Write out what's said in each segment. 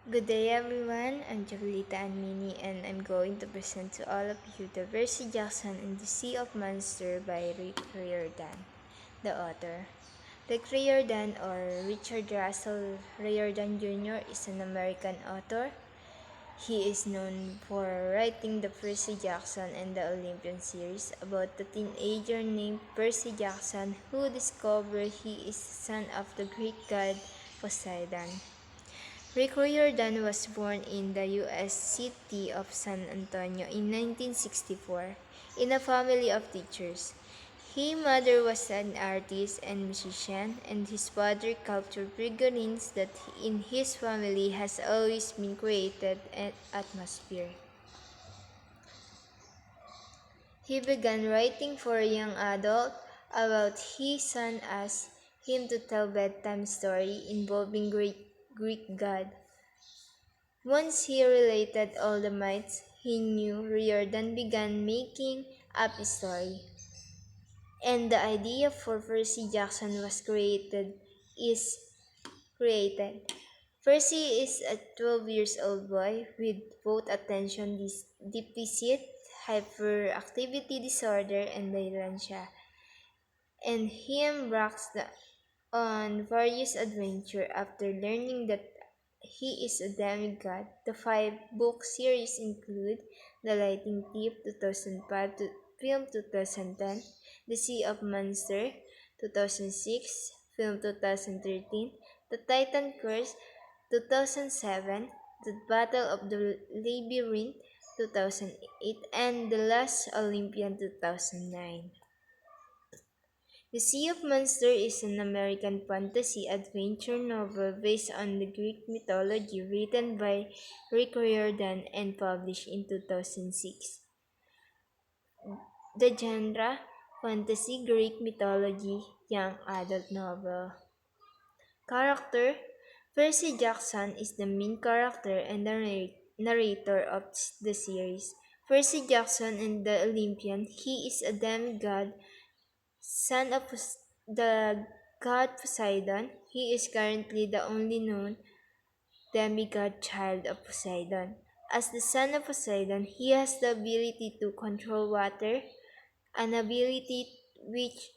Good day everyone, I'm Chabelita and Mini and I'm going to present to all of you the Percy Jackson and the Sea of Monsters by Rick Riordan, the author. Rick Riordan or Richard Russell Riordan Jr. is an American author. He is known for writing the Percy Jackson and the Olympian series about the teenager named Percy Jackson who discovers he is the son of the Greek god Poseidon. Rick Riordan was born in the U.S. city of San Antonio in 1964 in a family of teachers. His mother was an artist and musician, and his father cultured figurines that in his family has always been created an atmosphere. He began writing for a young adult about his son asked him to tell bedtime story involving Greek god. Once he related all the myths he knew, Riordan began making up a story, and the idea for Percy Jackson was is created. Percy is a 12 years old boy with both attention deficit, hyperactivity disorder, and dementia, and he embarks on various adventures after learning that he is a demigod. The five-book series include The Lightning Thief 2005 to film 2010, The Sea of Monsters 2006, film 2013, The Titan Curse 2007, The Battle of the Labyrinth 2008, and The Last Olympian 2009. The Sea of Monsters is an American fantasy adventure novel based on the Greek mythology written by Rick Riordan and published in 2006. The genre: fantasy, Greek mythology, young adult novel. Character: Percy Jackson is the main character and the narrator of the series. Percy Jackson and the Olympian, he is a demigod, son of the god Poseidon. He is currently the only known demigod child of Poseidon. As the son of Poseidon, he has the ability to control water, an ability which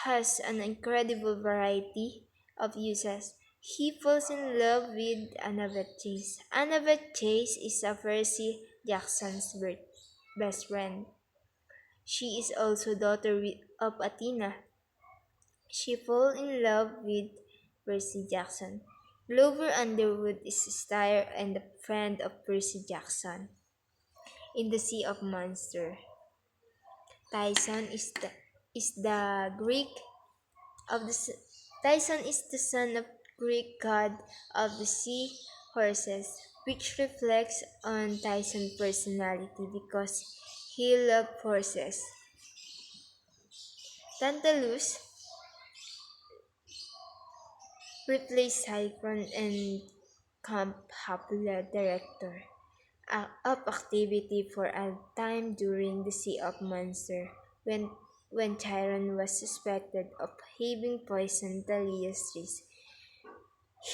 has an incredible variety of uses. He falls in love with Annabeth Chase. Annabeth Chase is a Percy Jackson's best friend. She is also daughter of Athena. She falls in love with Percy Jackson. Glover Underwood is a star and a friend of Percy Jackson. In the Sea of Monsters, Tyson is the Greek of the Tyson is the son of Greek god of the sea horses, which reflects on Tyson's personality because he loved horses. Tantalus replaced Cyclone and Camp Hapula director of activity for a time during the Sea of Monsters when Chiron was suspected of having poisoned Talia's trees.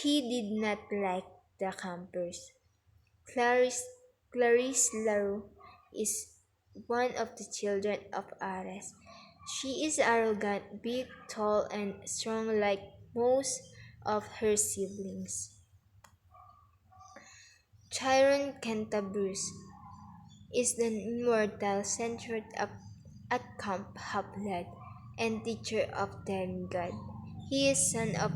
He did not like the campers. Clarice, Clarice Larue is one of the children of Ares. She is arrogant, big, tall, and strong like most of her siblings. Chiron Cantabrus is the immortal centered at Camp Haplat and teacher of demigod. He is son of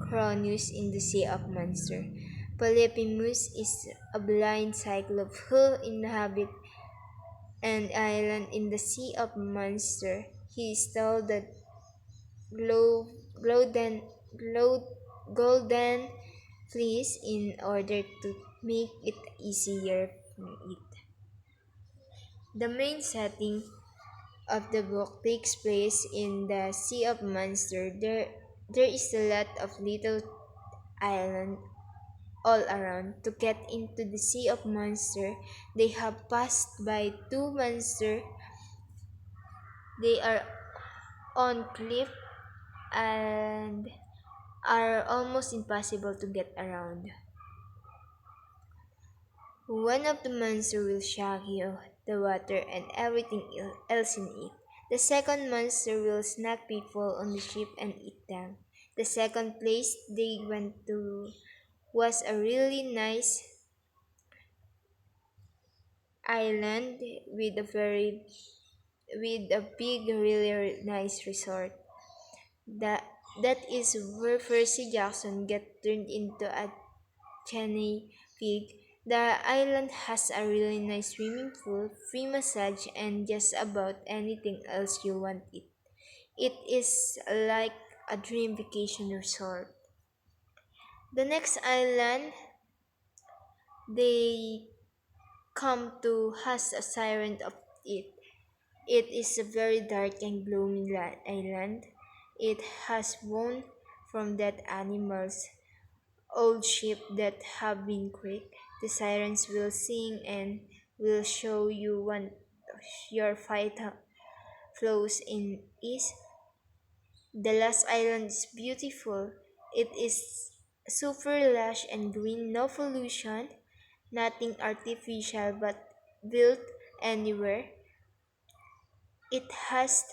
Cronus in the Sea of Monsters. Polyphemus is a blind cyclops who inhabits an island in the Sea of Monsters. He stole the glow, golden, glow, golden fleece in order to make it easier for it. The main setting of the book takes place in the Sea of Monsters. There is a lot of little islands all around. To get into the Sea of Monsters, they have passed by two monsters. They are on cliff and are almost impossible to get around. One of the monsters will shock you, the water, and everything else in it. The second monster will snack people on the ship and eat them. The second place they went to was a really nice island with a big, really nice resort. That that is where Percy Jackson get turned into a Cheney pig. The island has a really nice swimming pool, free massage, and just about anything else you want it. It is like a dream vacation resort. The next island they come to has a siren of it. It is a very dark and gloomy island. It has bone from dead animals, old ships that have been quaked. The sirens will sing and will show you when your fight flows in is. The last island is beautiful. It is super lush and green, no pollution, nothing artificial but built anywhere. It has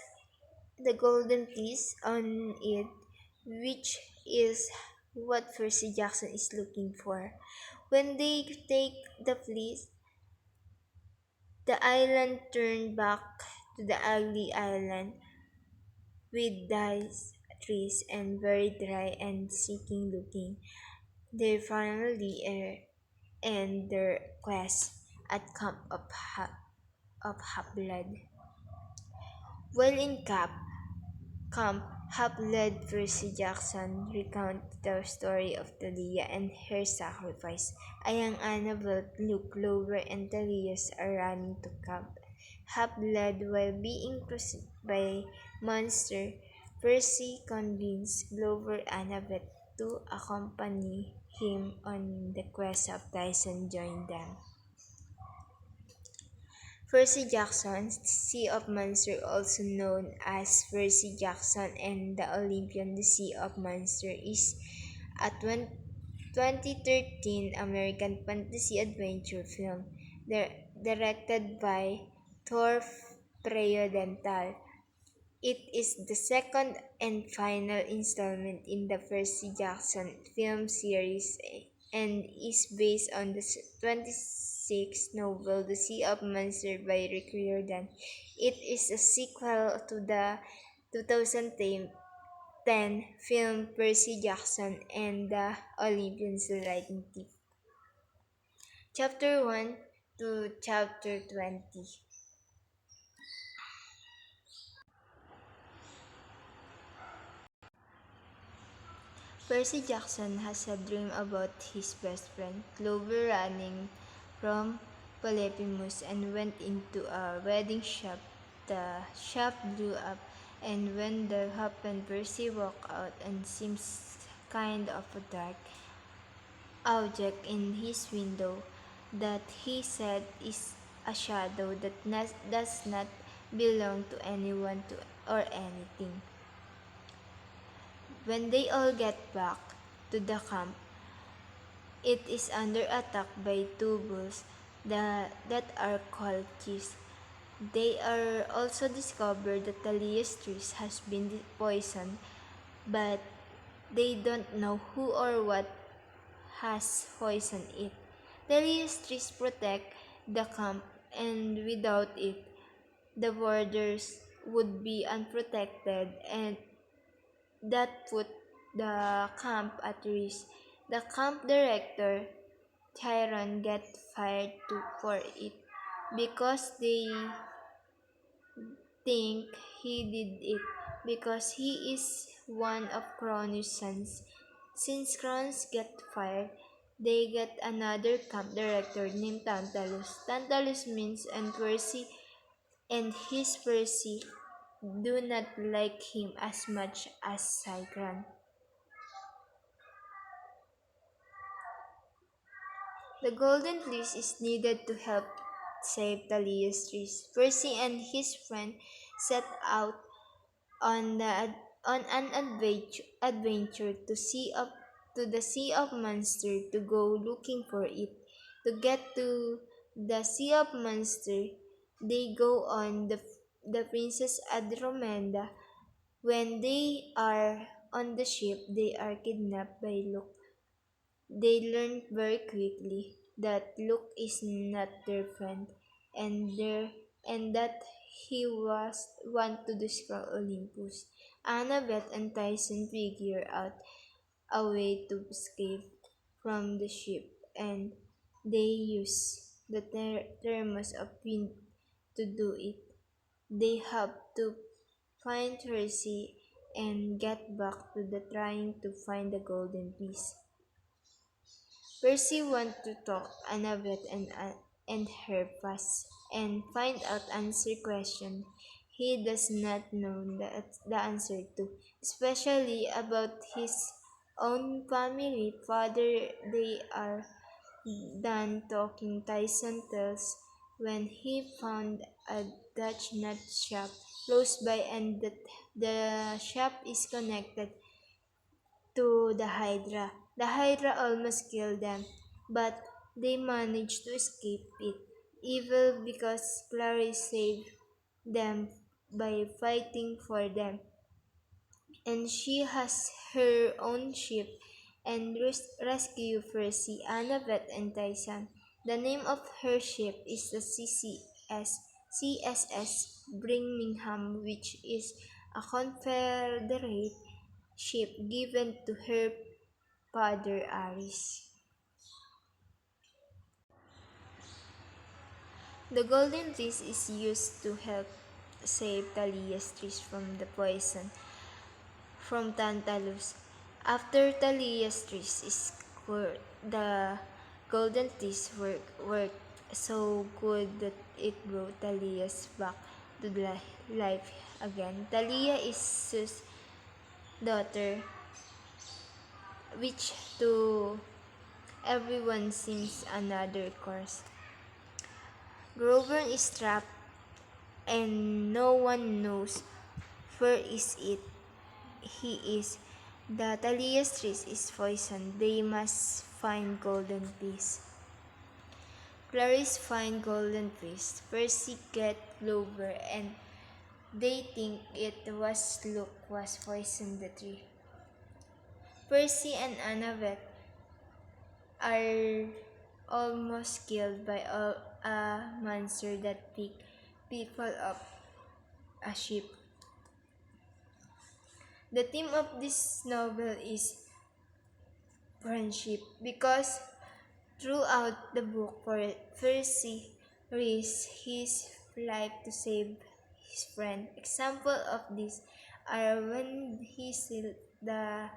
the golden fleece on it, which is what Percy Jackson is looking for. When they take the fleece, the island turned back to the ugly island with dice trees and very dry and seeking looking. They finally end their quest at Camp of Half Blood. While in camp, Half-Blood Percy Jackson recounted the story of Talia and her sacrifice. A young Annabelle, Luke, Clover, and Talias are running to camp. Half-Blood, while being pursued by monster, Percy convinced Clover Annabeth to accompany him on the quest of Tyson joined them. Percy Jackson, Sea of Monsters, also known as Percy Jackson and the Olympian The Sea of Monsters, is a 2013 American fantasy adventure film directed by Thor Preyodental. It is the second and final installment in the Percy Jackson film series and is based on the 26th novel The Sea of Monsters by Rick Riordan. It is a sequel to the 2010 film Percy Jackson and the Olympians Lightning Thief. Chapter 1 to Chapter 20. Percy Jackson has a dream about his best friend, Clover, running from Polyphemus and went into a wedding shop. The shop blew up, and when that happened, Percy walked out and seems kind of a dark object in his window that he said is a shadow that does not belong to anyone or anything. When they all get back to the camp, it is under attack by two bulls that are called Chiefs. They are also discovered that Talia's trees has been poisoned, but they don't know who or what has poisoned it. Talia's trees protect the camp, and without it, the borders would be unprotected, and that put the camp at risk. The camp director, Tyron, got fired for it because they think he did it because he is one of Cronus' sons. Since Cronus got fired, they get another camp director named Tantalus. Tantalus means and Percy and his Percy do not like him as much as Cygran. The Golden Fleece is needed to help save Talia's trees. Percy and his friend set out on an adventure to the Sea of Monsters to go looking for it. To get to the Sea of Monsters, they go on the Princess Andromeda. When they are on the ship, they are kidnapped by Luke. They learn very quickly that Luke is not their friend, and that he was want to destroy Olympus. Annabeth and Tyson figure out a way to escape from the ship, and they use the thermos of wind to do it. They have to find Percy and get back to the trying to find the golden piece. Percy wants to talk Annabeth and her past and find out answer question he does not know the answer to, especially about his own family. Father, they are done talking. Tyson tells when he found a Dutch nut shop close by and that the shop is connected to the Hydra. The Hydra almost killed them, but they managed to escape it. Evil because Clarice saved them by fighting for them, and she has her own ship and rescue Percy, Annabeth, and Tyson. The name of her ship is the CSS Birmingham, which is a Confederate ship given to her father Aris. The golden trees is used to help save Talia's trees from the poison from Tantalus. After Talia's trees is cured, the golden trees work so good that it brought Talia's back to life again. Talia is Zeus' daughter, which to everyone seems another curse. Grover is trapped and no one knows where is it he is. The Talia's tree is poisoned. They must find golden peace. Clarice find golden peace. Percy get Grover and they think it was Luke was poisoned the tree. Percy and Annabeth are almost killed by a monster that picked people up a ship. The theme of this novel is friendship because throughout the book, Percy risks his life to save his friend. Example of this are when he sailed the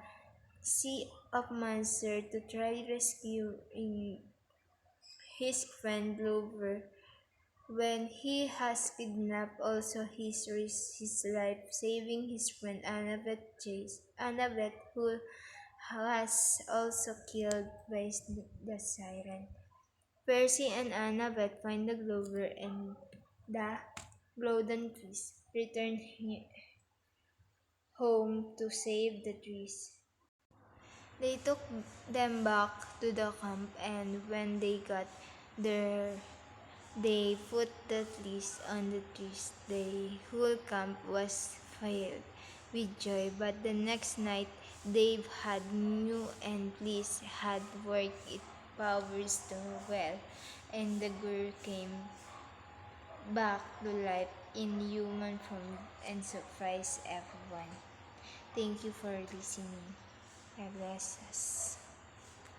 Sea of Monsters to try rescuing his friend Glover. When he has kidnapped, also he risks his life saving his friend Annabeth, who was also killed by the siren. Percy and Annabeth find the Glover and the golden trees, return home to save the trees. They took them back to the camp, and when they got there, they put the trees on the trees. The whole camp was filled with joy, but the next night Dave had new and pleased had worked its powers too well, and the girl came back to life in human form and surprised everyone. Thank you for listening. God bless us.